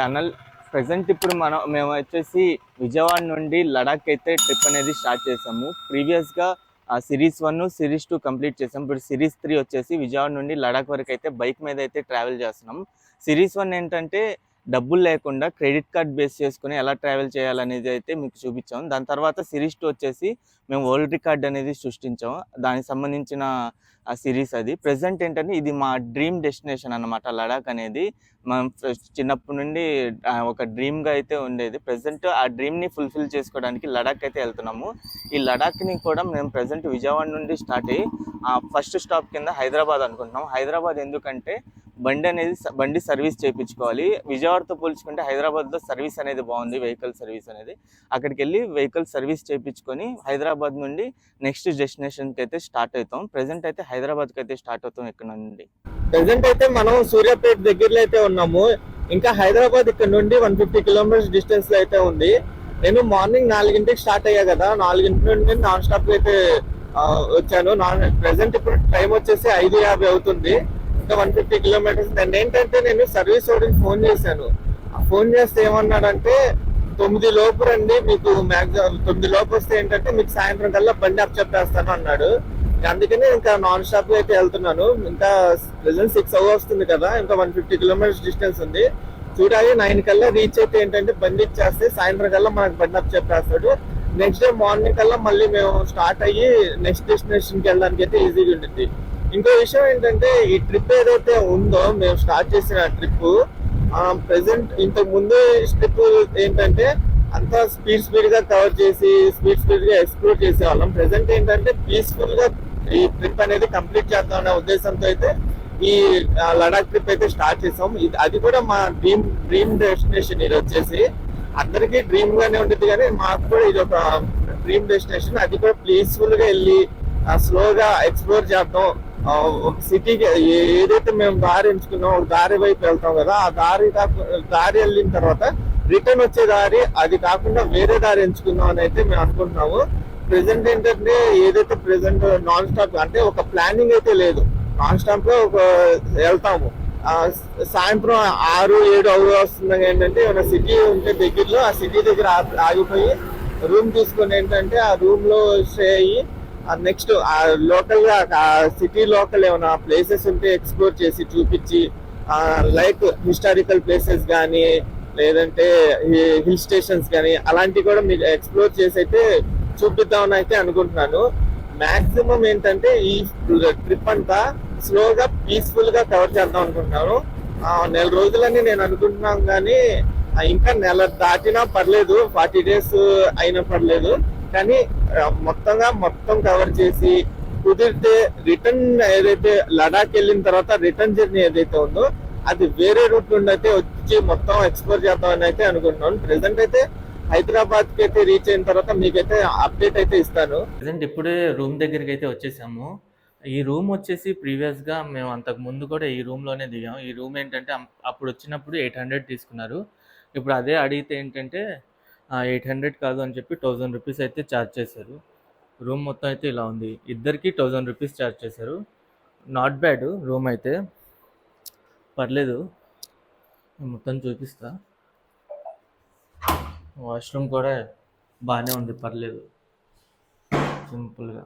Channel. Present ఇప్పుడు మేము వచ్చేసి విజయవాడ నుండి లడాక్ అయితే ట్రిప్ అనేది స్టార్ట్ చేసాము. ప్రీవియస్గా సిరీస్ 1 సిరీస్ 2 కంప్లీట్ చేసాం. ఇప్పుడు సిరీస్ 3 వచ్చేసి విజయవాడ నుండి లడాక్ వరకు అయితే బైక్ మీద అయితే ట్రావెల్ చేస్తున్నాం. సిరీస్ 1 ఏంటంటే డబ్బులు లేకుండా క్రెడిట్ కార్డ్ బేస్ చేసుకుని ఎలా ట్రావెల్ చేయాలనేది అయితే మీకు చూపించాం. దాని తర్వాత సిరీస్ 2 వచ్చేసి మేము వరల్డ్ రికార్డ్ అనేది సృష్టించాం. దానికి సంబంధించిన ఆ సిరీస్ అది. ప్రెసెంట్ ఏంటంటే ఇది మా డ్రీమ్ డెస్టినేషన్ అన్నమాట. లడాక్ అనేది మనం చిన్నప్పటి నుండి ఒక డ్రీమ్గా అయితే ఉండేది. ప్రెసెంట్ ఆ డ్రీమ్ని ఫుల్ఫిల్ చేసుకోవడానికి లడాక్ అయితే వెళ్తున్నాము. ఈ లడాక్ని కూడా మేము ప్రెసెంట్ విజయవాడ నుండి స్టార్ట్ అయ్యి ఫస్ట్ స్టాప్ కింద హైదరాబాద్ అనుకుంటున్నాం. హైదరాబాద్ ఎందుకంటే బండి సర్వీస్ చేయించుకోవాలి. విజయవాడతో పోల్చుకుంటే హైదరాబాద్లో సర్వీస్ అనేది బాగుంది, వెహికల్ సర్వీస్ అనేది. అక్కడికి వెళ్ళి వెహికల్ సర్వీస్ చేయించుకొని హైదరాబాద్ నుండి నెక్స్ట్ డెస్టినేషన్కి అయితే స్టార్ట్ అవుతాం. ప్రెసెంట్ అయితే హైదరాబాద్కి అయితే స్టార్ట్ అవుతాం ఇక్కడ నుండి. ప్రెసెంట్ అయితే మనం సూర్యాపేట దగ్గరలో అయితే ఉన్నాము. ఇంకా హైదరాబాద్ ఇక్కడ నుండి 150 కిలోమీటర్స్ డిస్టెన్స్ లో అయితే ఉంది. నేను మార్నింగ్ 4 స్టార్ట్ అయ్యా కదా, 4 నుండి నాన్ స్టాప్ అయితే వచ్చాను. ప్రెసెంట్ ఇప్పుడు టైం వచ్చేసి 5:50 అవుతుంది. ఇంకా 150 కిలోమీటర్స్. దాన్ని ఏంటంటే నేను సర్వీస్ వాడికి ఫోన్ చేశాను. ఫోన్ చేస్తే ఏమన్నాడంటే 9 లోపు రండి, మీకు మ్యాక్సిమం 9 లోపు వస్తే ఏంటంటే మీకు సాయంత్రం కల్లా బండి అప్ చెప్పేస్తాను అన్నాడు. అందుకని ఇంకా నాన్ స్టాప్ అయితే వెళ్తున్నాను. ఇంకా ప్రెసెంట్ 6 అవర్స్ వస్తుంది కదా, ఇంకా 150 కిలోమీటర్స్ డిస్టెన్స్ ఉంది. చూడాలి 9 కల్లా రీచ్ అయితే ఏంటంటే బండి ఇచ్చేస్తే సాయంత్రం కల్లా మనకు బండి అప్ చెప్పేస్తాడు. నెక్స్ట్ డే మార్నింగ్ కల్లా మళ్ళీ మేము స్టార్ట్ అయ్యి నెక్స్ట్ డెస్టినేషన్కి వెళ్ళడానికి అయితే ఈజీగా ఉంటుంది. ఇంకో విషయం ఏంటంటే ఈ ట్రిప్ ఏదైతే ఉందో మేము స్టార్ట్ చేసిన ట్రిప్ ప్రెసెంట్ ఇంతకు ముందు ట్రిప్ ఏంటంటే అంతా స్పీడ్ గా కవర్ చేసి స్పీడ్ గా ఎక్స్ప్లోర్ చేసేవాళ్ళం. ప్రెసెంట్ ఏంటంటే పీస్ఫుల్ గా ఈ ట్రిప్ అనేది కంప్లీట్ చేద్దాం అనే ఉద్దేశంతో అయితే ఈ లడాక్ ట్రిప్ అయితే స్టార్ట్ చేసాం. అది కూడా మా డ్రీమ్ డెస్టినేషన్. ఇది వచ్చేసి అందరికీ డ్రీమ్ గానే ఉంటుంది, కానీ మాకు కూడా ఇది ఒక డ్రీమ్ డెస్టినేషన్. అది కూడా పీస్ఫుల్ గా వెళ్ళి స్లోగా ఎక్స్ప్లోర్ చేద్దాం. ఒక సిటీకి ఏదైతే మేము దారి ఎంచుకున్నాం, ఒక దారి వైపు వెళ్తాం కదా, ఆ దారి వెళ్ళిన తర్వాత రిటర్న్ వచ్చే దారి అది కాకుండా వేరే దారి ఎంచుకుందాం అని అయితే మేము అనుకుంటున్నాము. ప్రెసెంట్ ఏంటంటే ఏదైతే ప్రెసెంట్ నాన్ స్టాప్ అంటే ఒక ప్లానింగ్ అయితే లేదు. నాన్ స్టాప్ లో ఒక వెళ్తాము. సాయంత్రం 6-7 అవర్స్ వస్తుంది. ఏంటంటే ఏమైనా సిటీ ఉంటే దగ్గరలో ఆ సిటీ దగ్గర ఆగిపోయి రూమ్ తీసుకొని ఏంటంటే ఆ రూమ్ లో స్టే అయ్యి నెక్స్ట్ లోకల్ గా సిటీ లోకల్ ఏమైనా ప్లేసెస్ ఉంటే ఎక్స్ప్లోర్ చేసి చూపించి, లైక్ హిస్టారికల్ ప్లేసెస్ కానీ లేదంటే హిల్ స్టేషన్స్ కానీ అలాంటివి కూడా మీరు ఎక్స్ప్లోర్ చేసి అయితే చూపిద్దామని అయితే అనుకుంటున్నాను. మాక్సిమం ఏంటంటే ఈ ట్రిప్ అంతా స్లోగా పీస్ఫుల్ గా కవర్ చేద్దాం అనుకుంటున్నాను. 1 రోజులని నేను అనుకుంటున్నాను, కానీ ఇంకా నెల దాటినా పర్లేదు, 40 days అయినా పర్లేదు, కానీ మొత్తం కవర్ చేసి కుదిరితే రిటర్న్ ఏదైతే లడాక్ వెళ్ళిన తర్వాత రిటర్న్ జర్నీ ఏదైతే ఉందో అది వేరే రూట్ నుండి అయితే వచ్చి మొత్తం ఎక్స్ప్లోర్ చేద్దామని అయితే అనుకుంటున్నాను. ప్రెసెంట్ అయితే హైదరాబాద్ కి అయితే రీచ్ అయిన తర్వాత మీకైతే అప్డేట్ అయితే ఇస్తాను. ప్రెసెంట్ ఇప్పుడే రూమ్ దగ్గరికి అయితే వచ్చేసాము. ఈ రూమ్ వచ్చేసి ప్రీవియస్గా మేము అంతకు ముందు కూడా ఈ రూమ్లోనే దిగాము. ఈ రూమ్ ఏంటంటే అప్పుడు వచ్చినప్పుడు 800 తీసుకున్నారు. ఇప్పుడు అదే అడిగితే ఏంటంటే 800 కాదు అని చెప్పి 1000 రూపీస్ అయితే ఛార్జ్ చేశారు. రూమ్ మొత్తం అయితే ఇలా ఉంది. ఇద్దరికి 1000 రూపీస్ ఛార్జ్ చేశారు. నాట్ బ్యాడ్ రూమ్ అయితే, పర్లేదు. మొత్తం చూపిస్తా. వాష్రూమ్ కూడా బాగానే ఉంది, పర్లేదు, సింపుల్గా.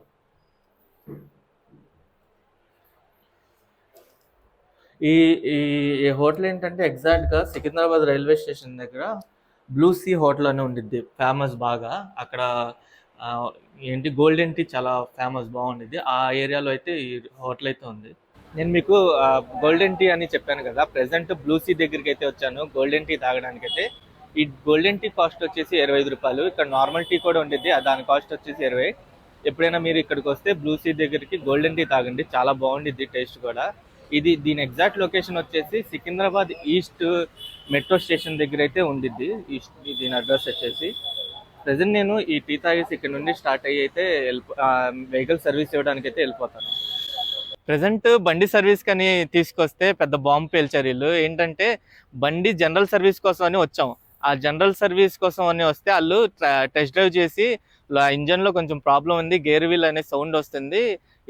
ఈ హోటల్ ఏంటంటే ఎగ్జాక్ట్గా సికింద్రాబాద్ రైల్వే స్టేషన్ దగ్గర బ్లూ సీ హోటల్ అని ఉండిద్ది, ఫేమస్ బాగా. అక్కడ ఏంటి గోల్డెన్ టీ చాలా ఫేమస్, బాగుండిద్ది. ఆ ఏరియాలో అయితే ఈ హోటల్ అయితే ఉంది. నేను మీకు గోల్డెన్ టీ అని చెప్పాను కదా, ప్రెసెంట్ బ్లూ సీ దగ్గరికి అయితే వచ్చాను గోల్డెన్ టీ తాగడానికి అయితే. ఈ గోల్డెన్ టీ కాస్ట్ వచ్చేసి 25 రూపాయలు. ఇక్కడ నార్మల్ టీ కూడా ఉండిద్ది, దాని కాస్ట్ వచ్చేసి 20. ఎప్పుడైనా మీరు ఇక్కడికి వస్తే బ్లూ సీ దగ్గరికి గోల్డెన్ టీ తాగండి, చాలా బాగుండిద్ది టేస్ట్ కూడా. దీని ఎగ్జాక్ట్ లొకేషన్ వచ్చేసి సికింద్రాబాద్ ఈస్ట్ మెట్రో స్టేషన్ దగ్గర అయితే ఉండిద్ది. దీని అడ్రస్ వచ్చేసి. ప్రెసెంట్ నేను ఈ టీ తాగేసి ఇక్కడ నుండి స్టార్ట్ అయ్యి అయితే వెహికల్ సర్వీస్ ఇవ్వడానికి అయితే వెళ్ళిపోతాను. ప్రెసెంట్ బండి సర్వీస్ కని తీసుకొస్తే పెద్ద బాంబు పేల్చారు వీళ్ళు. ఏంటంటే బండి జనరల్ సర్వీస్ కోసం అని వచ్చాం. ఆ జనరల్ సర్వీస్ కోసం అని వస్తే వాళ్ళు టెస్ట్ డ్రైవ్ చేసి ఇంజన్లో కొంచెం ప్రాబ్లం ఉంది, గేర్ వీల్ అనే సౌండ్ వస్తుంది,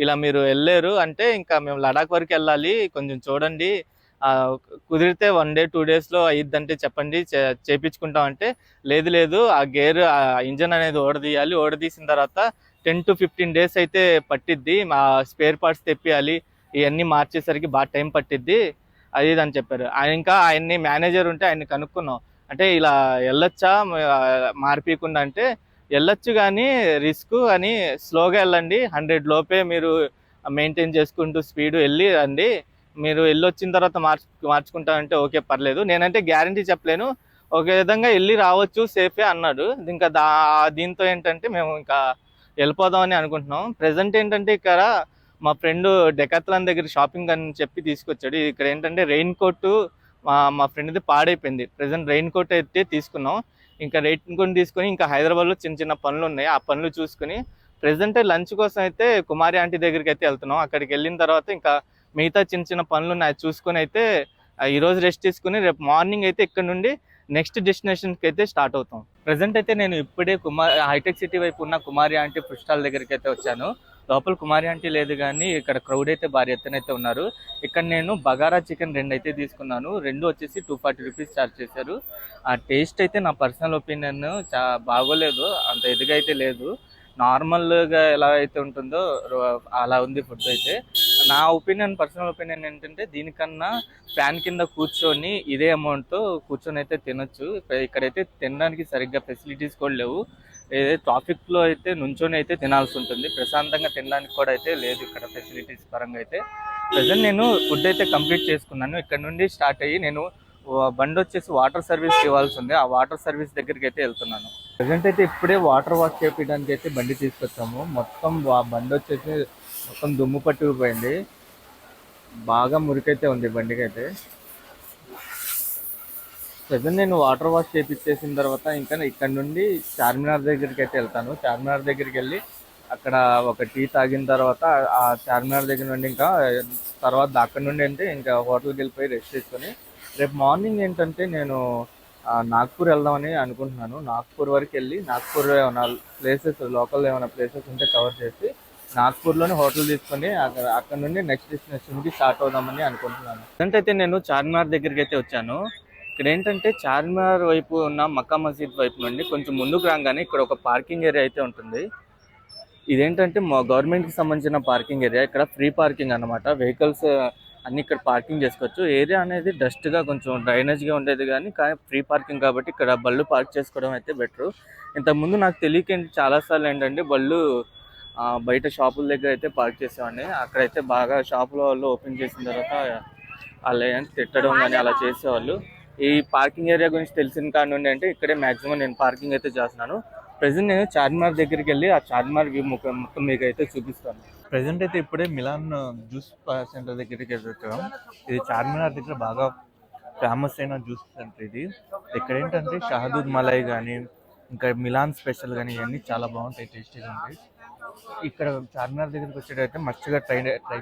ఇలా మీరు వెళ్ళారు అంటే ఇంకా మేము లడాక్ వరకు వెళ్ళాలి, కొంచెం చూడండి కుదిరితే 1 డే 2 డేస్లో అయ్యిద్దంటే చెప్పండి, చేపించుకుంటామంటే లేదు లేదు ఆ గేర్ ఆ ఇంజన్ అనేది ఓడదీయాలి, ఓడదీసిన తర్వాత 10 to 15 డేస్ అయితే పట్టిద్ది, మా స్పేర్ పార్ట్స్ తెప్పియాలి, ఇవన్నీ మార్చేసరికి బాగా టైం పట్టిద్ది అది ఇది అని చెప్పారు. ఇంకా ఆయన్ని మేనేజర్ ఉంటే ఆయన్ని కనుక్కున్నాం, అంటే ఇలా వెళ్ళొచ్చా మార్పియకుండా అంటే వెళ్ళొచ్చు కానీ రిస్క్ అని, స్లోగా వెళ్ళండి, 100 లోపే మీరు మెయింటైన్ చేసుకుంటూ స్పీడ్ వెళ్ళి రండి, మీరు వెళ్ళొచ్చిన తర్వాత మార్చుకుంటామంటే ఓకే పర్లేదు, నేనంటే గ్యారంటీ చెప్పలేను, ఒక విధంగా వెళ్ళి రావచ్చు సేఫే అన్నాడు. ఇంకా దీంతో ఏంటంటే మేము ఇంకా వెళ్ళిపోదామని అనుకుంటున్నాం. ప్రెసెంట్ ఏంటంటే ఇక్కడ మా ఫ్రెండ్ డెకాథ్లాన్ దగ్గర షాపింగ్ అని చెప్పి తీసుకొచ్చాడు. ఇక్కడ ఏంటంటే రెయిన్ కోట్ మా ఫ్రెండ్ది పాడైపోయింది, ప్రెసెంట్ రెయిన్ కోట్ అయితే తీసుకున్నాం. ఇంకా రెయిన్ కోట్ తీసుకొని ఇంకా హైదరాబాద్లో చిన్న చిన్న పనులు ఉన్నాయి, ఆ పనులు చూసుకుని ప్రెసెంట్ లంచ్ కోసం అయితే కుమారి ఆంటీ దగ్గరికి అయితే వెళ్తున్నాం. అక్కడికి వెళ్ళిన తర్వాత ఇంకా మిగతా చిన్న చిన్న పనులు ఉన్నాయి చూసుకొని అయితే ఈరోజు రెస్ట్ తీసుకుని రేపు మార్నింగ్ అయితే ఇక్కడ నుండి నెక్స్ట్ డెస్టినేషన్కి అయితే స్టార్ట్ అవుతాం. ప్రెసెంట్ అయితే నేను ఇప్పుడే హైటెక్ సిటీ వైపు ఉన్న కుమారి ఆంటీ ఫుడ్ స్టాల్ దగ్గరికి అయితే వచ్చాను. లోపల కుమారి ఆంటీ లేదు కానీ ఇక్కడ క్రౌడ్ అయితే భారీ ఎత్తున అయితే ఉన్నారు. ఇక్కడ నేను బగారా చికెన్ 2 అయితే తీసుకున్నాను, 2 వచ్చేసి 240 రూపీస్ ఛార్జ్ చేశారు. ఆ టేస్ట్ అయితే నా పర్సనల్ ఒపీనియన్ బాగోలేదు, అంత ఎదుగా అయితే లేదు, నార్మల్గా ఎలా అయితే ఉంటుందో అలా ఉంది ఫుడ్ అయితే. నా పర్సనల్ ఒపీనియన్ ఏంటంటే దీనికన్నా ఫ్యాన్ కింద కూర్చొని ఇదే అమౌంట్తో కూర్చొని అయితే తినొచ్చు. ఇక్కడైతే తినడానికి సరిగ్గా ఫెసిలిటీస్ కూడా లేవు, ట్రాఫిక్లో అయితే నుంచొని అయితే తినాల్సి ఉంటుంది, ప్రశాంతంగా తినడానికి కూడా అయితే లేదు ఇక్కడ ఫెసిలిటీస్ పరంగా అయితే. ప్రజెంట్ నేను ఫుడ్ అయితే కంప్లీట్ చేసుకున్నాను. ఇక్కడ నుండి స్టార్ట్ అయ్యి నేను బండి వచ్చేసి వాటర్ సర్వీస్ ఇవ్వాల్సి ఉంది, ఆ వాటర్ సర్వీస్ దగ్గరికి అయితే వెళ్తున్నాను. ప్రజెంట్ అయితే ఇప్పుడే వాటర్ వాష్ చేయించడానికి అయితే బండి తీసుకొచ్చాము. మొత్తం బండి వచ్చేసి మొత్తం దుమ్ము పట్టుకుపోయింది, బాగా మురికైతే ఉంది బండికి అయితే. ప్రజెంట్ నేను వాటర్ వాష్ చేయించేసిన తర్వాత ఇంకా ఇక్కడ నుండి చార్మినార్ దగ్గరికి అయితే వెళ్తాను. చార్మినార్ దగ్గరికి వెళ్ళి అక్కడ ఒక టీ తాగిన తర్వాత ఆ చార్మినార్ దగ్గర నుండి ఇంకా తర్వాత అక్కడ నుండి అంటే ఇంకా హోటల్కి వెళ్ళిపోయి రెస్ట్ తీసుకొని రేపు మార్నింగ్ ఏంటంటే నేను నాగ్పూర్ వెళ్దామని అనుకుంటున్నాను. నాగ్పూర్ వరకు వెళ్ళి నాగ్పూర్ ఏమైనా ప్లేసెస్ లోకల్ ఏమైనా ప్లేసెస్ ఉంటే కవర్ చేసి నాగ్పూర్లోనే హోటల్ తీసుకొని అక్కడ నుండి నెక్స్ట్ డెస్టినేషన్కి స్టార్ట్ అవుదామని అనుకుంటున్నాను. ఏంటంటే నేను చార్మినార్ దగ్గరికి అయితే వచ్చాను. ఇక్కడ ఏంటంటే చార్మినార్ వైపు ఉన్న మక్కా మసీద్ వైపు నుండి కొంచెం ముందుకు రాగానే ఇక్కడ ఒక పార్కింగ్ ఏరియా అయితే ఉంటుంది. ఇదేంటంటే మా గవర్నమెంట్కి సంబంధించిన పార్కింగ్ ఏరియా, ఇక్కడ ఫ్రీ పార్కింగ్ అన్నమాట, వెహికల్స్ అన్నీ ఇక్కడ పార్కింగ్ చేసుకోవచ్చు. ఏరియా అనేది డస్ట్గా కొంచెం డ్రైనేజ్గా ఉండేది కానీ ఫ్రీ పార్కింగ్ కాబట్టి ఇక్కడ బళ్ళు పార్క్ చేసుకోవడం అయితే బెటరు. ఇంతకుముందు నాకు తెలియక చాలాసార్లు ఏంటంటే బళ్ళు బయట షాపుల దగ్గర అయితే పార్క్ చేసేవాడిని. అక్కడైతే బాగా షాపులో వాళ్ళు ఓపెన్ చేసిన తర్వాత వాళ్ళు ఏంటి తిట్టడం కానీ అలా చేసేవాళ్ళు. ఈ పార్కింగ్ ఏరియా గురించి తెలిసిన కాడ నుండి అంటే ఇక్కడే మ్యాక్సిమం నేను పార్కింగ్ అయితే చేస్తున్నాను. ప్రజెంట్ నేను చార్మినార్ దగ్గరికి వెళ్ళి ఆ చార్మినార్ వ్యూ మొత్తం మీకు అయితే చూపిస్తాను. ప్రజెంట్ అయితే ఇప్పుడే మిలాన్ జ్యూస్ సెంటర్ దగ్గరికి వచ్చాం. ఇది చార్మినార్ దగ్గర బాగా ఫేమస్ అయిన జ్యూస్ సెంటర్ ఇది. ఇక్కడ ఏంటంటే షహదూద్ మలై కానీ ఇంకా మిలాన్ స్పెషల్ కానీ ఇవన్నీ చాలా బాగుంటాయి, టేస్టీగా ఉంటాయి. ఇక్కడ చార్మినార్ దగ్గరికి వచ్చేటైతే మస్తుగా ట్రై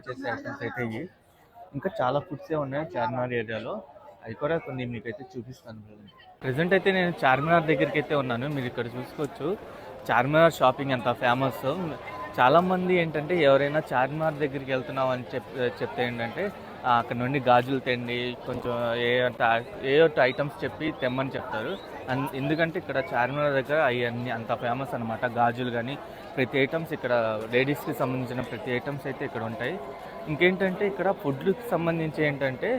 చేసే ఐటమ్స్ అయితే ఇవి. ఇంకా చాలా ఫుడ్సే ఉన్నాయి చార్మినార్ ఏరియాలో, అవి కూడా కొన్ని మీకైతే చూపిస్తాను. ప్రజెంట్ అయితే నేను చార్మినార్ దగ్గరికి అయితే ఉన్నాను. మీరు ఇక్కడ చూసుకోవచ్చు చార్మినార్ షాపింగ్ ఎంత ఫేమస్. చాలామంది ఏంటంటే ఎవరైనా చార్మినార్ దగ్గరికి వెళ్తున్నాం అని చెప్తే ఏంటంటే అక్కడ నుండి గాజులు తెండి కొంచెం ఏ ఐటమ్స్ చెప్పి తెమ్మని చెప్తారు. ఎందుకంటే ఇక్కడ చార్మినార్ దగ్గర అవన్నీ అంత ఫేమస్ అనమాట. గాజులు కానీ ప్రతి ఐటమ్స్ ఇక్కడ లేడీస్కి సంబంధించిన ప్రతి ఐటమ్స్ అయితే ఇక్కడ ఉంటాయి. ఇంకేంటంటే ఇక్కడ ఫుడ్కి సంబంధించి ఏంటంటే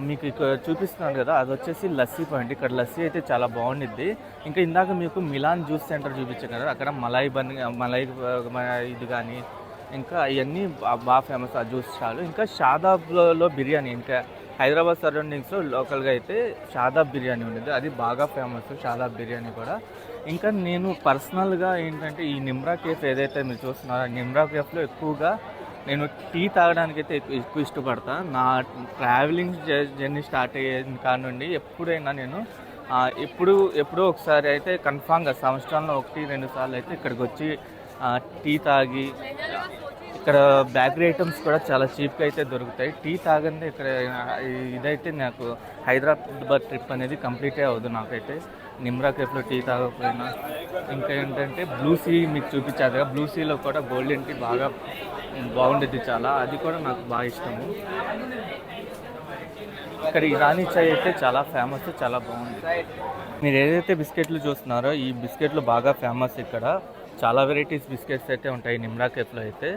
మీకు ఇక్కడ చూపిస్తున్నాను కదా, అది వచ్చేసి లస్సీ పాయింట్. ఇక్కడ లస్సీ అయితే చాలా బాగుండిద్ది. ఇంకా ఇందాక మీకు మిలాన్ జ్యూస్ సెంటర్ చూపించాను కదా, అక్కడ మలై ఇది కానీ ఇంకా అవన్నీ బాగా ఫేమస్ ఆ జ్యూస్ స్టాల్. ఇంకా షాదాబ్లో బిర్యానీ, ఇంకా హైదరాబాద్ సరౌండింగ్స్లో లోకల్గా అయితే షాదాబ్ బిర్యానీ ఉండేది, అది బాగా ఫేమస్ షాదాబ్ బిర్యానీ కూడా. ఇంకా నేను పర్సనల్గా ఏంటంటే ఈ నిమ్రా కేఫ్ ఏదైతే మీరు చూస్తున్నారో నిమ్రా కేఫ్లో ఎక్కువగా నేను టీ తాగడానికి అయితే ఎక్కువ ఇష్టపడతా. నా ట్రావెలింగ్ జర్నీ స్టార్ట్ అయ్యేది కాడ నుండి ఎప్పుడైనా నేను ఎప్పుడో ఒకసారి అయితే కన్ఫామ్గా సంవత్సరంలో 1-2 సార్లు అయితే ఇక్కడికి వచ్చి టీ తాగి, ఇక్కడ బేకరీ ఐటమ్స్ కూడా చాలా చీప్గా అయితే దొరుకుతాయి. టీ తాగందే ఇక్కడ ఇదైతే నాకు హైదరాబాద్ ట్రిప్ అనేది కంప్లీటే అవ్వదు నాకైతే నిమ్రా కేఫ్లో టీ తాగకపోయినా. ఇంకా ఏంటంటే బ్లూ సీ మీకు చూపించారు కదా, బ్లూ సీలో కూడా గోల్డెన్ టీ బాగా బాగుండేది చాలా, అది కూడా నాకు బాగా ఇష్టము. ఇక్కడ ఇరానీ చాయ్ అయితే చాలా ఫేమస్, చాలా బాగుంది. మీరు ఏదైతే బిస్కెట్లు చూస్తున్నారో ఈ బిస్కెట్లు బాగా ఫేమస్. ఇక్కడ చాలా వెరైటీస్ బిస్కెట్స్ అయితే ఉంటాయి నిమ్రా కేఫ్లో అయితే.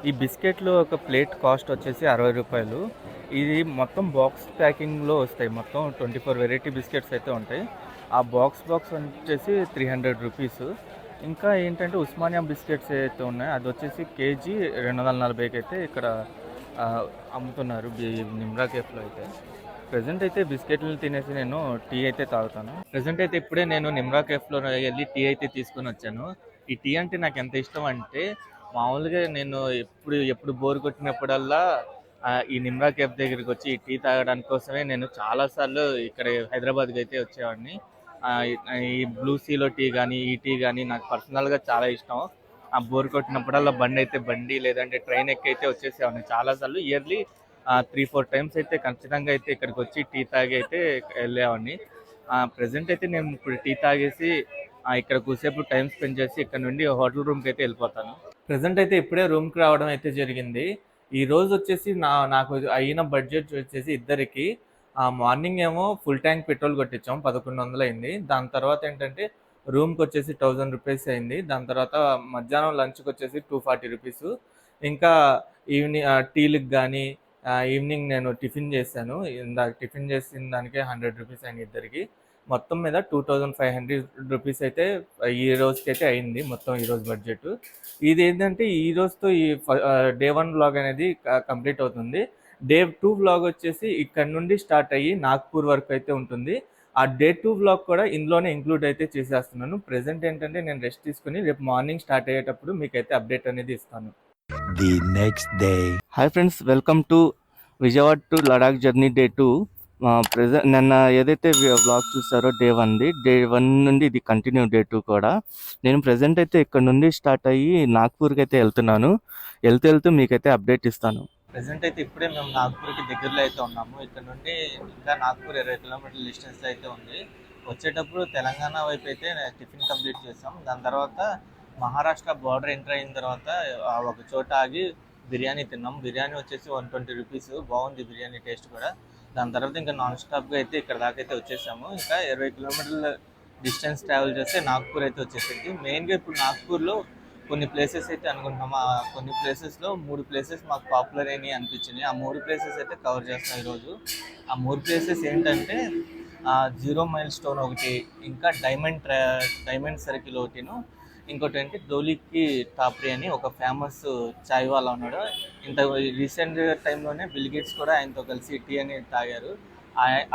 ఈ బిస్కెట్లు ఒక ప్లేట్ కాస్ట్ వచ్చేసి 60 రూపాయలు. ఇది మొత్తం బాక్స్ ప్యాకింగ్లో వస్తాయి. మొత్తం 24 వెరైటీ బిస్కెట్స్ అయితే ఉంటాయి. ఆ బాక్స్ వచ్చేసి 300 రూపీస్. ఇంకా ఏంటంటే ఉస్మానియా బిస్కెట్స్ ఏవైతే ఉన్నాయో అది వచ్చేసి కేజీ 240కి అయితే ఇక్కడ అమ్ముతున్నారు నిమ్రా కేఫ్లో అయితే. ప్రజెంట్ అయితే బిస్కెట్లను తినేసి నేను టీ అయితే తాగుతాను. ప్రజెంట్ అయితే ఇప్పుడే నేను నిమ్రా కేఫ్లో వెళ్ళి టీ అయితే తీసుకొని వచ్చాను. ఈ టీ అంటే నాకు ఎంత ఇష్టం అంటే, మామూలుగా నేను ఎప్పుడు బోర్ కొట్టినప్పుడల్లా ఈ నిమ్రా కేఫ్ దగ్గరికి వచ్చి ఈ టీ తాగడానికి కోసమే నేను చాలాసార్లు ఇక్కడ హైదరాబాద్కి అయితే వచ్చేవాడిని. ఈ బ్లూ సీలో టీ కానీ ఈ టీ కానీ నాకు పర్సనల్గా చాలా ఇష్టం. ఆ బోర్ కొట్టినప్పుడల్లా బండి లేదంటే ట్రైన్ ఎక్కి అయితే వచ్చేసేవాడిని చాలాసార్లు. ఇయర్లీ 3-4 టైమ్స్ అయితే ఖచ్చితంగా అయితే ఇక్కడికి వచ్చి టీ తాగి అయితే వెళ్ళేవాడిని. ప్రజెంట్ అయితే నేను ఇప్పుడు టీ తాగేసి ఇక్కడ కూసేపు టైం స్పెండ్ చేసి ఇక్కడ నుండి హోటల్ రూమ్కి అయితే వెళ్ళిపోతాను. ప్రజెంట్ అయితే ఇప్పుడే రూమ్కి రావడం అయితే జరిగింది. ఈ రోజు వచ్చేసి నాకు అయిన బడ్జెట్ వచ్చేసి ఇద్దరికి మార్నింగ్ ఏమో ఫుల్ ట్యాంక్ పెట్రోల్ కొట్టించాం, 1100 అయింది. దాని తర్వాత ఏంటంటే రూమ్కి వచ్చేసి 1000 రూపీస్ అయింది. దాని తర్వాత మధ్యాహ్నం లంచ్కి వచ్చేసి 240 రూపీస్. ఇంకా ఈవినింగ్ టీలకు కానీ ఈవినింగ్ నేను టిఫిన్ చేశాను. ఇందాక టిఫిన్ చేసిన దానికే 100 రూపీస్ అయింది ఇద్దరికి. మొత్తం మీద 2500 రూపీస్ అయితే ఈ రోజుకి అయితే అయింది మొత్తం ఈరోజు బడ్జెట్. ఇది ఏంటంటే ఈ రోజుతో ఈ డే 1 వ్లాగ్ అనేది కంప్లీట్ అవుతుంది. డే 2 వ్లాగ్ వచ్చేసి ఇక్కడ నుండి స్టార్ట్ అయ్యి నాగ్పూర్ వరకు అయితే ఉంటుంది. ఆ డే 2 వ్లాగ్ కూడా ఇందులోనే ఇంక్లూడ్ అయితే చేసేస్తున్నాను. ప్రెసెంట్ ఏంటంటే నేను రెస్ట్ తీసుకుని రేపు మార్నింగ్ స్టార్ట్ అయ్యేటప్పుడు మీకైతే అప్డేట్ అనేది ఇస్తాను. The next day. Hi friends, welcome to Vijayawada to Ladakh journey day 2. నిన్న ఏదైతే వ్లాగ్ చూసారో డే 1ది, డే 1 నుండి ఇది కంటిన్యూ డే 2 కూడా. నేను ప్రజెంట్ అయితే ఇక్కడ నుండి స్టార్ట్ అయ్యి నాగ్పూర్కి అయితే వెళ్తున్నాను. వెళ్తూ మీకైతే అప్డేట్ ఇస్తాను. ప్రజెంట్ అయితే ఇప్పుడే మేము నాగ్పూర్కి దగ్గరలో అయితే ఉన్నాము. ఇక్కడ నుండి ఇంకా నాగ్పూర్ 20 కిలోమీటర్ల డిస్టెన్స్ అయితే ఉంది. వచ్చేటప్పుడు తెలంగాణ వైపు అయితే టిఫిన్ కంప్లీట్ చేసాం. దాని తర్వాత మహారాష్ట్ర బార్డర్ ఎంటర్ అయిన తర్వాత ఒక చోట ఆగి బిర్యానీ తిన్నాం. బిర్యానీ వచ్చేసి 120 రూపీస్. బాగుంది బిర్యానీ టేస్ట్ కూడా. దాని తర్వాత ఇంకా నాన్ స్టాప్గా అయితే ఇక్కడ దాకా అయితే వచ్చేసాము. ఇంకా 20 కిలోమీటర్ల డిస్టెన్స్ ట్రావెల్ చేస్తే నాగ్పూర్ అయితే వచ్చేసింది. మెయిన్గా ఇప్పుడు నాగ్పూర్లో కొన్ని ప్లేసెస్ అయితే అనుకుంటున్నాము. ఆ కొన్ని ప్లేసెస్లో 3 ప్లేసెస్ మాకు పాపులర్ అయినాయి అనిపించినాయి. ఆ 3 ప్లేసెస్ అయితే కవర్ చేస్తాం ఈరోజు. ఆ 3 ప్లేసెస్ ఏంటంటే 0 మైల్ స్టోన్ ఒకటి, ఇంకా డైమండ్ సర్కిల్ ఒకటిను, ఇంకోటి ఏంటి డోలీకి టాప్రీ అని ఒక ఫేమస్ చాయ్ వాళ్ళ ఉన్నాడు. ఇంత రీసెంట్ టైంలోనే బిల్ గేట్స్ కూడా ఆయనతో కలిసి టీ అనేది తాగారు.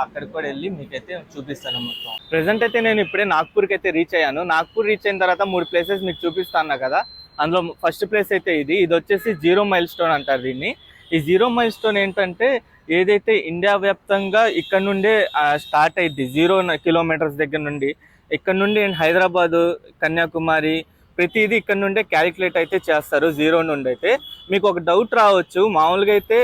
అక్కడికి కూడా వెళ్ళి మీకైతే చూపిస్తాను మొత్తం. ప్రెసెంట్ అయితే నేను ఇప్పుడే నాగ్పూర్కి అయితే రీచ్ అయ్యాను. నాగ్పూర్ రీచ్ అయిన తర్వాత 3 ప్లేసెస్ మీకు చూపిస్తాను కదా. అందులో ఫస్ట్ ప్లేస్ అయితే ఇది వచ్చేసి 0 మైల్ స్టోన్ అంటారు దీన్ని. ఈ 0 మైల్ స్టోన్ ఏంటంటే ఏదైతే ఇండియా వ్యాప్తంగా ఇక్కడ నుండే స్టార్ట్ అయింది 0 కిలోమీటర్స్ దగ్గర నుండి. ఇక్కడ నుండి హైదరాబాదు, కన్యాకుమారి ప్రతిదీ ఇక్కడ నుండే క్యాలిక్యులేట్ అయితే చేస్తారు 0 నుండి. అయితే మీకు ఒక డౌట్ రావచ్చు, మామూలుగా అయితే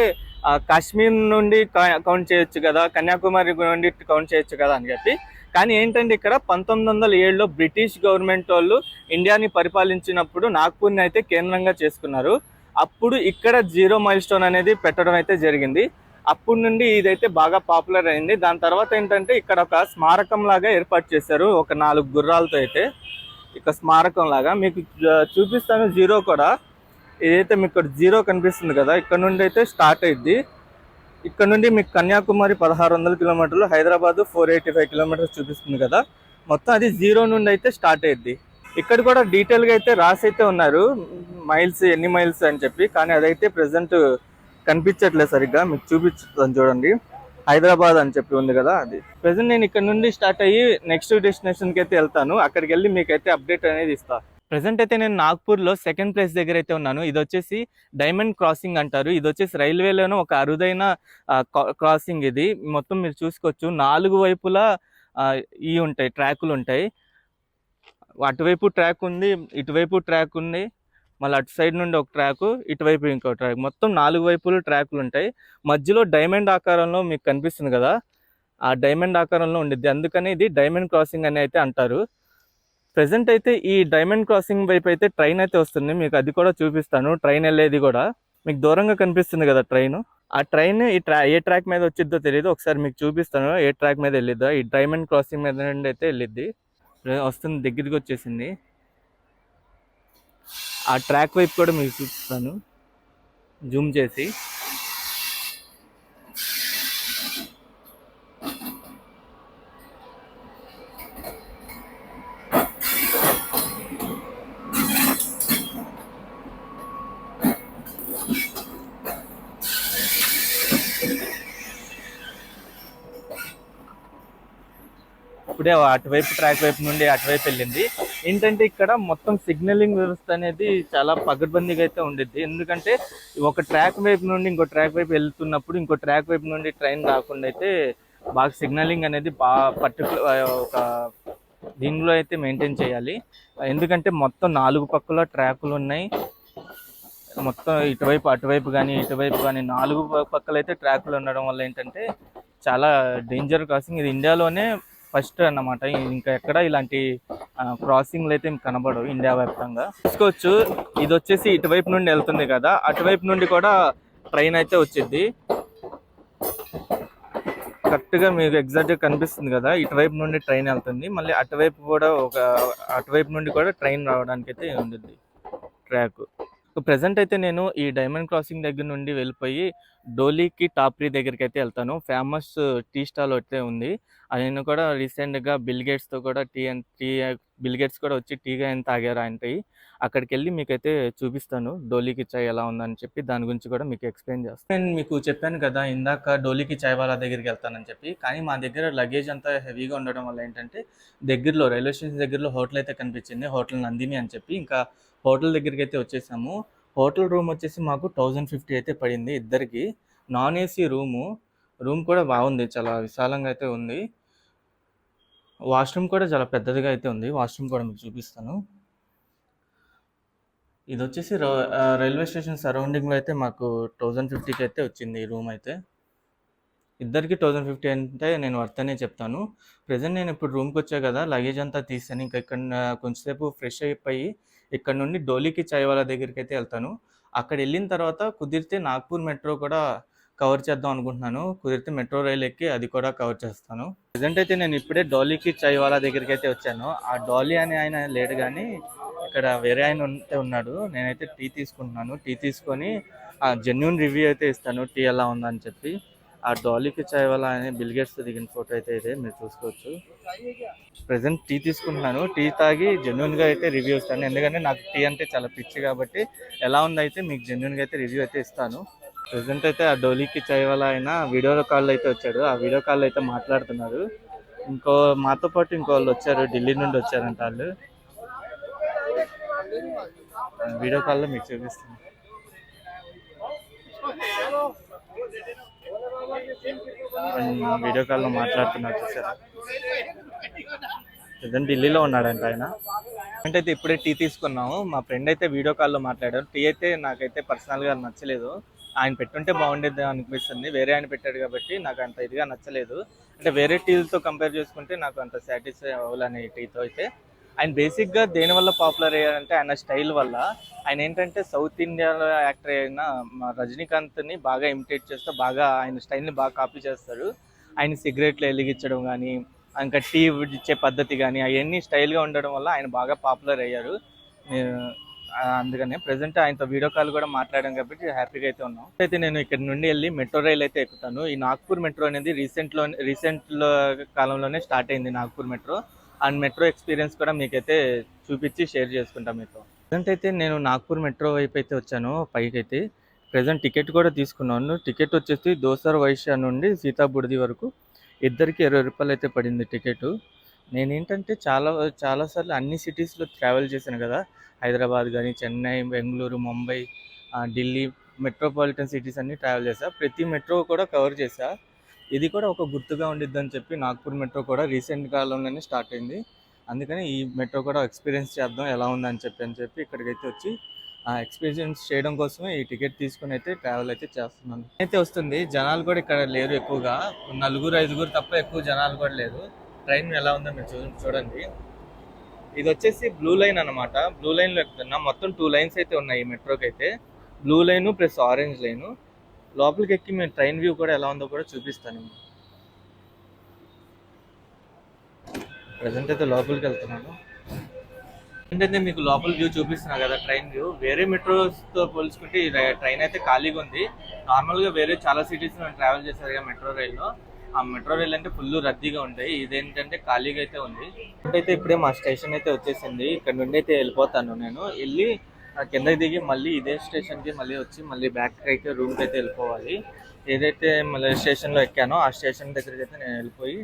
కాశ్మీర్ నుండి కౌంట్ చేయొచ్చు కదా, కన్యాకుమారి నుండి కౌంట్ చేయొచ్చు కదా అని చెప్పి. కానీ ఏంటంటే ఇక్కడ 1907లో బ్రిటిష్ గవర్నమెంట్ వాళ్ళు ఇండియాని పరిపాలించినప్పుడు నాగ్పూర్ని అయితే కేంద్రంగా చేసుకున్నారు. అప్పుడు ఇక్కడ 0 మైల్ స్టోన్ అనేది పెట్టడం అయితే జరిగింది. అప్పటి నుండి ఇదైతే బాగా పాపులర్ అయింది. దాని తర్వాత ఏంటంటే ఇక్కడ ఒక స్మారకం లాగా ఏర్పాటు చేశారు, ఒక 4 గుర్రాలతో అయితే ఇక స్మారకం లాగా. మీకు చూపిస్తాను 0 కూడా. ఇదైతే మీకు ఇక్కడ 0 కనిపిస్తుంది కదా, ఇక్కడ నుండి అయితే స్టార్ట్ అయింది. ఇక్కడ నుండి మీకు కన్యాకుమారి 1600 కిలోమీటర్లు, హైదరాబాద్ 485 కిలోమీటర్స్ చూపిస్తుంది కదా. మొత్తం అది 0 నుండి అయితే స్టార్ట్ అయ్యింది. ఇక్కడ కూడా డీటెయిల్గా అయితే రాసి అయితే ఉన్నారు మైల్స్, ఎన్ని మైల్స్ అని చెప్పి. కానీ అదైతే ప్రెసెంట్ కనిపించట్లేదు సరిగ్గా. మీకు చూపిస్తాను చూడండి, హైదరాబాద్ అని చెప్పి ఉంది కదా అది. ప్రెసెంట్ నేను ఇక్కడ నుండి స్టార్ట్ అయ్యి నెక్స్ట్ డెస్టినేషన్కి అయితే వెళ్తాను. అక్కడికి వెళ్ళి మీకైతే అప్డేట్ అనేది ఇస్తాను. ప్రెసెంట్ అయితే నేను నాగ్పూర్లో 2nd ప్లేస్ దగ్గర అయితే ఉన్నాను. ఇది వచ్చేసి డైమండ్ క్రాసింగ్ అంటారు. ఇది వచ్చేసి రైల్వేలోనే ఒక అరుదైన క్రాసింగ్. ఇది మొత్తం మీరు చూసుకోవచ్చు, 4 వైపులా ఉంటాయి, ట్రాకులు ఉంటాయి. అటువైపు ట్రాక్ ఉంది, ఇటువైపు ట్రాక్ ఉంది, మళ్ళీ అటు సైడ్ నుండి ఒక ట్రాక్, ఇటువైపు ఇంకో ట్రాక్, మొత్తం 4 వైపులు ట్రాకులు ఉంటాయి. మధ్యలో డైమండ్ ఆకారంలో మీకు కనిపిస్తుంది కదా, ఆ డైమండ్ ఆకారంలో ఉండిద్ది. అందుకని ఇది డైమండ్ క్రాసింగ్ అని అయితే అంటారు. ప్రెసెంట్ అయితే ఈ డైమండ్ క్రాసింగ్ వైపు అయితే ట్రైన్ అయితే వస్తుంది, మీకు అది కూడా చూపిస్తాను. ట్రైన్ వెళ్ళేది కూడా మీకు దూరంగా కనిపిస్తుంది కదా ట్రైన్. ఆ ట్రైన్ ఏ ట్రాక్ మీద వచ్చిద్దో తెలియదు, ఒకసారి మీకు చూపిస్తాను ఏ ట్రాక్ మీద వెళ్ళిద్దో. ఈ డైమండ్ క్రాసింగ్ మీద నుండి అయితే వెళ్ళిద్ది. వస్తుంది, దగ్గరికి వచ్చేసింది. ఆ ట్రాక్ వైపు కూడా మీకు చూపిస్తాను జూమ్ చేసి. ఇప్పుడే అటువైపు ట్రాక్ వైపు నుండి అటువైపు వెళ్ళింది. ఏంటంటే ఇక్కడ మొత్తం సిగ్నలింగ్ వ్యవస్థ అనేది చాలా పకడ్బందీగా అయితే ఉండిద్ది. ఎందుకంటే ఒక ట్రాక్ వైపు నుండి ఇంకో ట్రాక్ వైపు వెళ్తున్నప్పుడు ఇంకో ట్రాక్ వైపు నుండి ట్రైన్ రాకుండా అయితే బాగా సిగ్నలింగ్ అనేది బాగా పర్టికులర్ ఒక దీనిలో అయితే మెయింటైన్ చేయాలి. ఎందుకంటే మొత్తం 4 పక్కల ట్రాకులు ఉన్నాయి. మొత్తం అటువైపు కానీ 4 పక్కల అయితే ట్రాకులు ఉండడం వల్ల ఏంటంటే చాలా డేంజర్ క్రాసింగ్. ఇది ఇండియాలోనే ఫస్ట్ అన్నమాట. ఇంకా ఎక్కడ ఇలాంటి క్రాసింగ్లు అయితే కనబడవు ఇండియా వ్యాప్తంగా. చూసుకోవచ్చు, ఇది వచ్చేసి ఇటువైపు నుండి వెళ్తుంది కదా, అటువైపు నుండి కూడా ట్రైన్ అయితే వచ్చింది. కరెక్ట్గా మీకు ఎగ్జాక్ట్గా కనిపిస్తుంది కదా, ఇటువైపు నుండి ట్రైన్ వెళ్తుంది. మళ్ళీ అటువైపు నుండి కూడా ట్రైన్ రావడానికి అయితే ఉంటుంది ట్రాక్. ప్రెసెంట్ అయితే నేను ఈ డైమండ్ క్రాసింగ్ దగ్గర నుండి వెళ్ళిపోయి డోలీకి టాప్రీ దగ్గరికి అయితే వెళ్తాను. ఫేమస్ టీ స్టాల్ అయితే ఉంది. ఆయన కూడా రీసెంట్గా బిల్ గేట్స్తో కూడా బిల్ గేట్స్ కూడా వచ్చి టీగా ఆయన తాగారు అంటే అక్కడికి వెళ్ళి మీకైతే చూపిస్తాను డోలీకి చాయ్ ఎలా ఉందని చెప్పి. దాని గురించి కూడా మీకు ఎక్స్ప్లెయిన్ చేస్తాను. నేను మీకు చెప్పాను కదా ఇందాక డోలీకి చాయ్ వాళ్ళ దగ్గరికి వెళ్తానని చెప్పి, కానీ మా దగ్గర లగేజ్ అంతా హెవీగా ఉండడం వల్ల ఏంటంటే దగ్గరలో రైల్వే స్టేషన్ దగ్గరలో హోటల్ అయితే కనిపించింది, హోటల్ నందిని అని చెప్పి. ఇంకా హోటల్ దగ్గరికి అయితే వచ్చేసాము. హోటల్ రూమ్ వచ్చేసి మాకు 1050 అయితే పడింది ఇద్దరికి. నాన్ ఏసీ రూమ్ కూడా బాగుంది, చాలా విశాలంగా అయితే ఉంది. వాష్రూమ్ కూడా చాలా పెద్దదిగా అయితే ఉంది. వాష్రూమ్ కూడా మీకు చూపిస్తాను. ఇది వచ్చేసి రైల్వే స్టేషన్ సరౌండింగ్లో అయితే మాకు 1050కి అయితే వచ్చింది ఈ రూమ్ అయితే. ఇద్దరికి 1050 అంటే నేను వర్త్ అనే చెప్తాను. ప్రజెంట్ నేను ఇప్పుడు రూమ్కి వచ్చా కదా, లగేజ్ అంతా తీసాను. ఇంకా ఇక్కడ కొంచెంసేపు ఫ్రెష్ అయిపోయి ఇక్కడ నుండి డోలీకి చాయ్ వాళ్ళ దగ్గరికి అయితే వెళ్తాను. అక్కడ వెళ్ళిన తర్వాత కుదిరితే నాగ్పూర్ మెట్రో కూడా కవర్ చేద్దాం అనుకుంటున్నాను. కుదిరితే మెట్రో రైల్ ఎక్కి అది కూడా కవర్ చేస్తాను. ప్రజెంట్ అయితే నేను ఇప్పుడే డోలీకి చాయ్ వాళ్ళ దగ్గరికి అయితే వచ్చాను. ఆ డోలీ అనే ఆయన లేడు, కానీ ఇక్కడ వేరే ఆయన ఉన్నాడు. నేనైతే టీ తీసుకుంటున్నాను. టీ తీసుకొని జెన్యూన్ రివ్యూ అయితే ఇస్తాను టీ ఎలా ఉందని చెప్పి. ఆ డోలీకి చాయ్ వాళ్ళ ఆయన బిల్ గేట్స్ దిగిన ఫోటో అయితే ఇదే, మీరు చూసుకోవచ్చు. ప్రజెంట్ టీ తీసుకుంటున్నాను. టీ తాగి జెన్యూన్గా అయితే రివ్యూ ఇస్తాను. ఎందుకంటే నాకు టీ అంటే చాలా పిచ్చి కాబట్టి ఎలా ఉందైతే మీకు జెన్యూన్గా అయితే రివ్యూ అయితే ఇస్తాను. ప్రజెంట్ అయితే ఆ డోలీకి చాయ్ వాళ్ళ ఆయన వీడియో కాల్ అయితే వచ్చాడు. ఆ వీడియో కాల్ అయితే మాట్లాడుతున్నారు. మాతో పాటు ఇంకో వాళ్ళు వచ్చారు, ఢిల్లీ నుండి వచ్చారంట వాళ్ళు. వీడియో కాల్లో మీకు చూపిస్తాను. వీడియో కాల్లో మాట్లాడుతున్నారు చూసారా. ప్రజెంట్ ఢిల్లీలో ఉన్నాడంట ఆయన. అంటే ఇప్పుడే టీ తీసుకున్నాము. మా ఫ్రెండ్ అయితే వీడియో కాల్లో మాట్లాడారు. టీ అయితే నాకైతే పర్సనల్గా నచ్చలేదు. ఆయన పెట్టుంటే బాగుండేది అనిపిస్తుంది. వేరే ఆయన పెట్టాడు కాబట్టి నాకు అంత ఇదిగా నచ్చలేదు. అంటే వేరే టీలతో కంపేర్ చేసుకుంటే నాకు అంత సాటిస్ఫై అవ్వాలని టీతో అయితే. ఆయన బేసిక్గా దేనివల్ల పాపులర్ అయ్యారంటే ఆయన స్టైల్ వల్ల. ఆయన ఏంటంటే సౌత్ ఇండియాలో యాక్టర్ అయిన రజనీకాంత్ని బాగా ఇమిటేట్ చేస్తూ బాగా ఆయన స్టైల్ని బాగా కాపీ చేస్తారు. ఆయన సిగరెట్లు వెలిగించడం కానీ, ఇంకా టీ ఇచ్చే పద్ధతి కానీ అవన్నీ స్టైల్గా ఉండడం వల్ల ఆయన బాగా పాపులర్ అయ్యారు. అందుకనే ప్రజెంట్ ఆయనతో వీడియో కాల్ కూడా మాట్లాడాం కాబట్టి హ్యాపీగా అయితే ఉన్నాం. అయితే నేను ఇక్కడ నుండి వెళ్ళి మెట్రో రైల్ అయితే ఎక్కుతాను. ఈ నాగ్పూర్ మెట్రో అనేది రీసెంట్ కాలంలోనే స్టార్ట్ అయింది Nagpur metro. And metro experience కూడా మీకైతే చూపించి షేర్ చేసుకుంటాం మీతో. ప్రజెంట్ అయితే నేను నాగ్పూర్ మెట్రో వైపు అయితే వచ్చాను, పైకి అయితే. ప్రజెంట్ టికెట్ కూడా తీసుకున్నాను. టికెట్ వచ్చేసి దోసర్ వైశ్య నుండి సీతాబుడిది వరకు ఇద్దరికి 20 రూపాయలు అయితే పడింది టికెట్. నేనేంటంటే చాలాసార్లు అన్ని సిటీస్లో ట్రావెల్ చేశాను కదా, హైదరాబాద్ కానీ, చెన్నై, బెంగళూరు, ముంబై, ఢిల్లీ, మెట్రోపాలిటన్ సిటీస్ అన్నీ ట్రావెల్ చేశా. ప్రతి మెట్రో కూడా కవర్ చేశా. ఇది కూడా ఒక గుర్తుగా ఉండిద్దని చెప్పి నాగ్పూర్ మెట్రో కూడా రీసెంట్ కాలంలోనే స్టార్ట్ అయింది. అందుకని ఈ మెట్రో కూడా ఎక్స్పీరియన్స్ చేద్దాం ఎలా ఉందని చెప్పి ఇక్కడికైతే వచ్చి ఎక్స్పీరియన్స్ చేయడం కోసమే ఈ టికెట్ తీసుకుని అయితే ట్రావెల్ అయితే చేస్తున్నాను. అయితే వస్తుంది, జనాలు కూడా ఇక్కడ లేరు ఎక్కువగా, 4-5 తప్ప ఎక్కువ జనాలు కూడా లేరు. ట్రైన్ ఎలా ఉందో మీరు చూడండి. ఇది వచ్చేసి బ్లూ లైన్ అనమాట. బ్లూ లైన్లో ఎక్కుతున్నా. మొత్తం 2 లైన్స్ అయితే ఉన్నాయి ఈ మెట్రోకి అయితే. Blue line plus orange line. లోపలికి ఎక్కి మేము ట్రైన్ వ్యూ కూడా ఎలా ఉందో కూడా చూపిస్తాను. ప్రజెంట్ అయితే లోపలికి వెళ్తున్నాను. ఏంటంటే మీకు లోపల వ్యూ చూపిస్తున్నా కదా, ట్రైన్ వ్యూ. వేరే మెట్రోస్తో పోల్చుకుంటే ఈ ట్రైన్ అయితే ఖాళీగా ఉంది. నార్మల్గా వేరే చాలా సిటీస్ మేము ట్రావెల్ చేశారు కదా మెట్రో రైల్లో, ఆ మెట్రో రైల్ అంటే ఫుల్ రద్దీగా ఉంటాయి. ఇదేంటంటే ఖాళీగా అయితే ఉంది. అయితే ఇప్పుడే మా స్టేషన్ అయితే వచ్చేసింది. ఇక్కడ నుండి అయితే వెళ్ళిపోతాను. నేను వెళ్ళి కిందకి దిగి మళ్ళీ ఇదే స్టేషన్కి మళ్ళీ వచ్చి మళ్ళీ బ్యాక్ అయితే రూమ్కి అయితే వెళ్ళిపోవాలి. ఏదైతే మళ్ళీ స్టేషన్లో ఎక్కానో ఆ స్టేషన్ దగ్గరికి అయితే నేను వెళ్ళిపోయి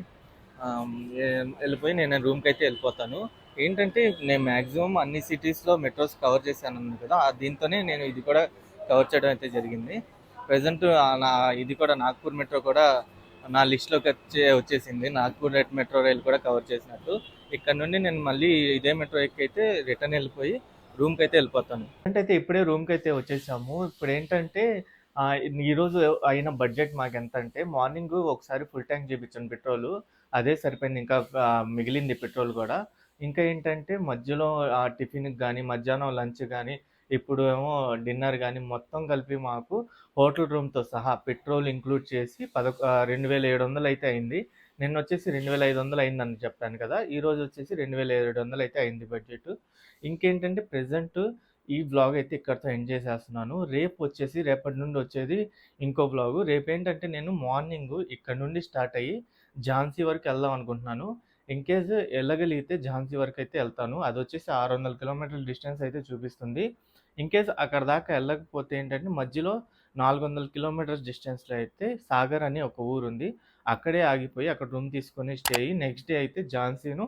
నేను రూమ్కి అయితే వెళ్ళిపోతాను. ఏంటంటే నేను మ్యాక్సిమం అన్ని సిటీస్లో మెట్రోస్ కవర్ చేశాను కదా, దీంతోనే నేను ఇది కూడా కవర్ చేయడం అయితే జరిగింది. ప్రజెంట్ నా ఇది కూడా నాగ్పూర్ మెట్రో కూడా నా లిస్ట్లోకి వచ్చేసింది. నాగ్పూర్ మెట్రో రైల్ కూడా కవర్ చేసినట్టు. ఇక్కడ నుండి నేను మళ్ళీ ఇదే మెట్రో ఎక్కి అయితే రిటర్న్ వెళ్ళిపోయి రూమ్కి అయితే వెళ్ళిపోతాను. అంటే ఇప్పుడే రూమ్కి అయితే వచ్చేసాము. ఇప్పుడు ఏంటంటే ఈరోజు అయిన బడ్జెట్ మాకు ఎంత అంటే, మార్నింగ్ ఒకసారి ఫుల్ ట్యాంక్ చేయించాను పెట్రోల్, అదే సరిపోయింది. ఇంకా మిగిలింది పెట్రోల్ కూడా. ఇంకా ఏంటంటే మధ్యలో టిఫిన్కి కానీ, మధ్యాహ్నం లంచ్ కానీ, ఇప్పుడు ఏమో డిన్నర్ కానీ మొత్తం కలిపి మాకు హోటల్ రూమ్తో సహా పెట్రోల్ ఇంక్లూడ్ చేసి 2700 అయితే అయింది. నిన్న వచ్చేసి 2500 అయిందని చెప్పాను కదా, ఈరోజు వచ్చేసి 2700 అయితే అయింది బడ్జెట్. ఇంకేంటంటే ప్రజెంట్ ఈ వ్లాగ్ అయితే ఇక్కడితో ఎండ్ చేసేస్తున్నాను. రేపటి నుండి వచ్చేది ఇంకో వ్లాగ్. రేపు ఏంటంటే నేను మార్నింగ్ ఇక్కడ నుండి స్టార్ట్ అయ్యి ఝాన్సీ వరకు వెళ్దాం అనుకుంటున్నాను. ఇన్ కేస్ వెళ్ళగలిగితే ఝాన్సీ వరకు అయితే వెళ్తాను. అది వచ్చేసి 600 కిలోమీటర్ల డిస్టెన్స్ అయితే చూపిస్తుంది. ఇన్ కేస్ అక్కడ దాకా వెళ్ళకపోతే ఏంటంటే మధ్యలో 400 కిలోమీటర్స్ డిస్టెన్స్లో అయితే సాగర్ అని ఒక ఊరు ఉంది. అక్కడే ఆగిపోయి అక్కడ రూమ్ తీసుకొని స్టే అయ్యి నెక్స్ట్ డే అయితే ఝాన్సీను,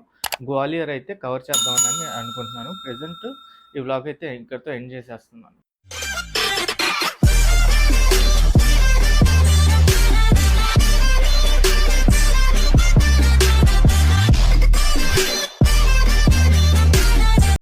గ్వాలియర్ అయితే కవర్ చేద్దామని అనుకుంటున్నాను. ప్రజెంట్ ఈ వ్లాగ్ అయితే ఇక్కడితో ఎండ్ చేసేస్తున్నాను.